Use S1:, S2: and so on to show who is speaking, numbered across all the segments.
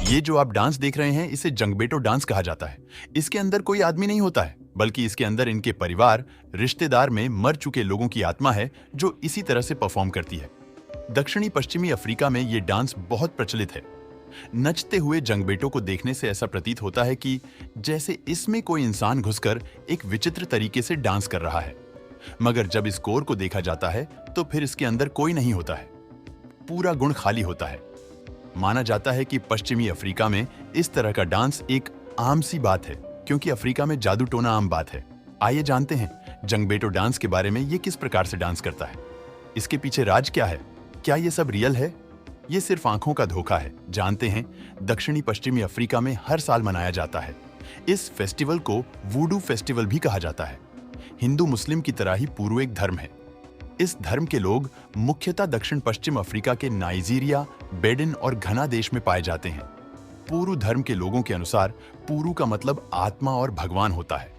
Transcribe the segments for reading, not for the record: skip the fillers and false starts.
S1: ये जो आप डांस देख रहे हैं इसे जंगबेटो डांस कहा जाता है। इसके अंदर कोई आदमी नहीं होता है, बल्कि इसके अंदर इनके परिवार, रिश्तेदार में मर चुके लोगों की आत्मा है जो इसी तरह से परफॉर्म करती है। दक्षिणी पश्चिमी अफ्रीका में ये डांस बहुत प्रचलित है। नचते हुए जंगबेटो को देखने से ऐसा प्रतीत होता है कि जैसे इसमें कोई इंसान घुसकर एक विचित्र तरीके से डांस कर रहा है। मगर जब इस कोर को देखा जाता है तो फिर इसके अंदर कोई नहीं होता है, पूरा गुण खाली होता है। माना जाता है कि पश्चिमी अफ्रीका में इस तरह का डांस एक आम सी बात है, क्योंकि अफ्रीका में जादू टोना आम बात है। आइए जानते हैं जंगबेटो डांस के बारे में, ये किस प्रकार से डांस करता है, इसके पीछे राज क्या है, क्या ये सब रियल है, ये सिर्फ आंखों का धोखा है। जानते हैं, दक्षिणी पश्चिमी अफ्रीका में हर साल मनाया जाता है। इस फेस्टिवल को वूडू फेस्टिवल भी कहा जाता है। हिंदू मुस्लिम की तरह ही पूरू एक धर्म है। इस धर्म के लोग मुख्यतः दक्षिण पश्चिम अफ्रीका के नाइजीरिया, बेडिन और घना देश में पाए जाते हैं। पूरू धर्म के लोगों के अनुसार पूरू का मतलब आत्मा और भगवान होता है।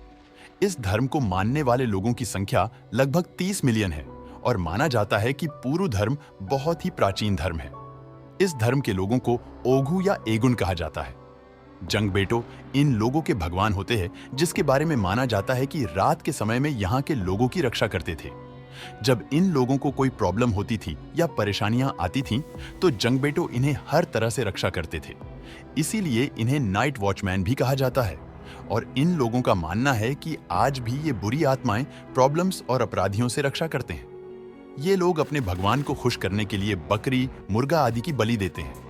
S1: इस धर्म को मानने वाले लोगों की संख्या लगभग 30 मिलियन है और माना जाता है कि पूरू धर्म बहुत ही प्राचीन धर्म है। इस धर्म के लोगों को ओघू या एगुन कहा जाता है। जंगबेटो इन लोगों के भगवान होते हैं, जिसके बारे में माना जाता है कि रात के समय में यहाँ के लोगों की रक्षा करते थे। जब इन लोगों को कोई प्रॉब्लम होती थी या परेशानियां आती थीं, तो जंगबेटो इन्हें हर तरह से रक्षा करते थे। इसीलिए इन्हें नाइट वॉचमैन भी कहा जाता है। और इन लोगों का मानना है कि आज भी ये बुरी आत्माएं प्रॉब्लम्स और अपराधियों से रक्षा करते हैं। ये लोग अपने भगवान को खुश करने के लिए बकरी, मुर्गा आदि की बलि देते हैं।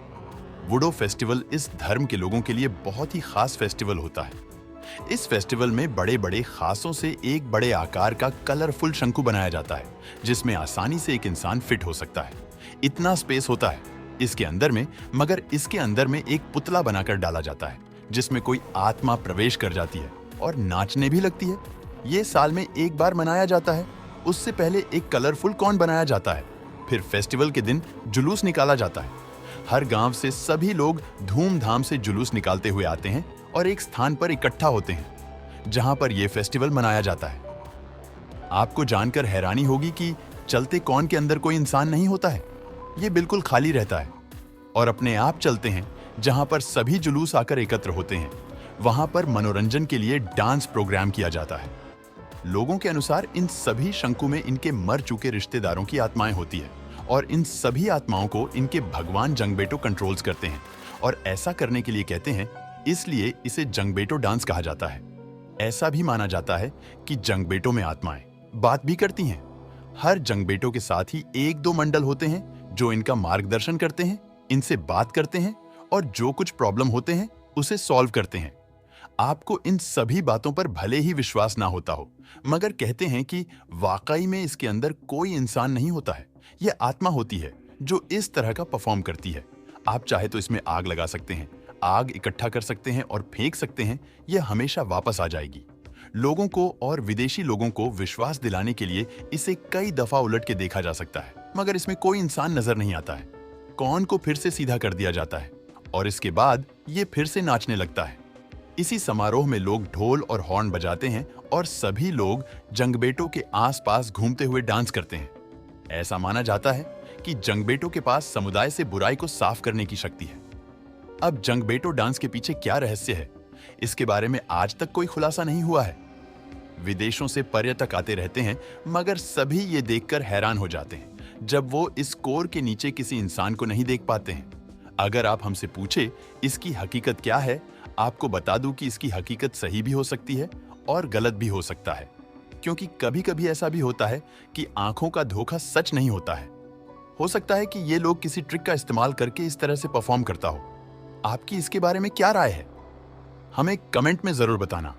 S1: वुडो फेस्टिवल इस धर्म के लोगों के लिए बहुत ही खास फेस्टिवल होता है। इस फेस्टिवल में बड़े बड़े खासों से एक बड़े आकार का कलरफुल शंकु बनाया जाता है, जिसमें आसानी से एक इंसान फिट हो सकता है। इतना स्पेस होता है इसके अंदर में, मगर इसके अंदर में एक पुतला बनाकर डाला जाता है, जिसमें कोई आत्मा प्रवेश कर जाती है और नाचने भी लगती है। ये साल में एक बार मनाया जाता है। उससे पहले एक कलरफुल कॉर्न बनाया जाता है। फिर फेस्टिवल के दिन जुलूस निकाला जाता है। हर गांव से सभी लोग धूमधाम से जुलूस निकालते हुए आते हैं और एक स्थान पर इकट्ठा होते हैं, जहां पर यह फेस्टिवल मनाया जाता है। आपको जानकर हैरानी होगी कि चलते कॉर्न के अंदर कोई इंसान नहीं होता है। यह बिल्कुल खाली रहता है और अपने आप चलते हैं। जहां पर सभी जुलूस आकर एकत्र होते हैं, वहां पर मनोरंजन के लिए डांस प्रोग्राम किया जाता है। लोगों के अनुसार इन सभी शंकु में इनके मर चुके रिश्तेदारों की आत्माएं होती है और इन सभी आत्माओं को इनके भगवान जंगबेटो कंट्रोल्स करते हैं और ऐसा करने के लिए कहते हैं, इसलिए इसे जंगबेटो डांस कहा जाता है। ऐसा भी माना जाता है कि जंगबेटो में आत्माएं बात भी करती हैं। हर जंगबेटो के साथ ही एक दो मंडल होते हैं जो इनका मार्गदर्शन करते हैं, इनसे बात करते हैं और जो कुछ प्रॉब्लम होते हैं उसे सॉल्व करते हैं। आपको इन सभी बातों पर भले ही विश्वास ना होता हो, मगर कहते हैं कि वाकई में इसके अंदर कोई इंसान नहीं होता है। यह आत्मा होती है जो इस तरह का परफॉर्म करती है। आप चाहे तो इसमें आग लगा सकते हैं, आग इकट्ठा कर सकते हैं और फेंक सकते हैं। यह हमेशा वापस आ जाएगी। लोगों को और विदेशी लोगों को विश्वास दिलाने के लिए इसे कई दफा उलट के देखा जा सकता है, मगर इसमें कोई इंसान नजर नहीं आता है। कॉर्न को फिर से सीधा कर दिया जाता है और इसके बाद ये फिर से नाचने लगता है। इसी समारोह में लोग ढोल और हॉर्न बजाते हैं और सभी लोग जंगबेटो के आसपास घूमते हुए डांस करते हैं। ऐसा माना जाता है कि जंगबेटो के पास समुदाय से बुराई को साफ करने की शक्ति है। अब जंगबेटो डांस के पीछे क्या रहस्य है, इसके बारे में आज तक कोई खुलासा नहीं हुआ है। विदेशों से पर्यटक आते रहते हैं, मगर सभी ये देखकर हैरान हो जाते हैं जब वो इस कोर के नीचे किसी इंसान को नहीं देख पाते हैं। अगर आप हमसे पूछे इसकी हकीकत क्या है, आपको बता दूं कि इसकी हकीकत सही भी हो सकती है और गलत भी हो सकता है, क्योंकि कभी कभी ऐसा भी होता है कि आंखों का धोखा सच नहीं होता है। हो सकता है कि ये लोग किसी ट्रिक का इस्तेमाल करके इस तरह से परफॉर्म करता हो। आपकी इसके बारे में क्या राय है, हमें कमेंट में जरूर बताना।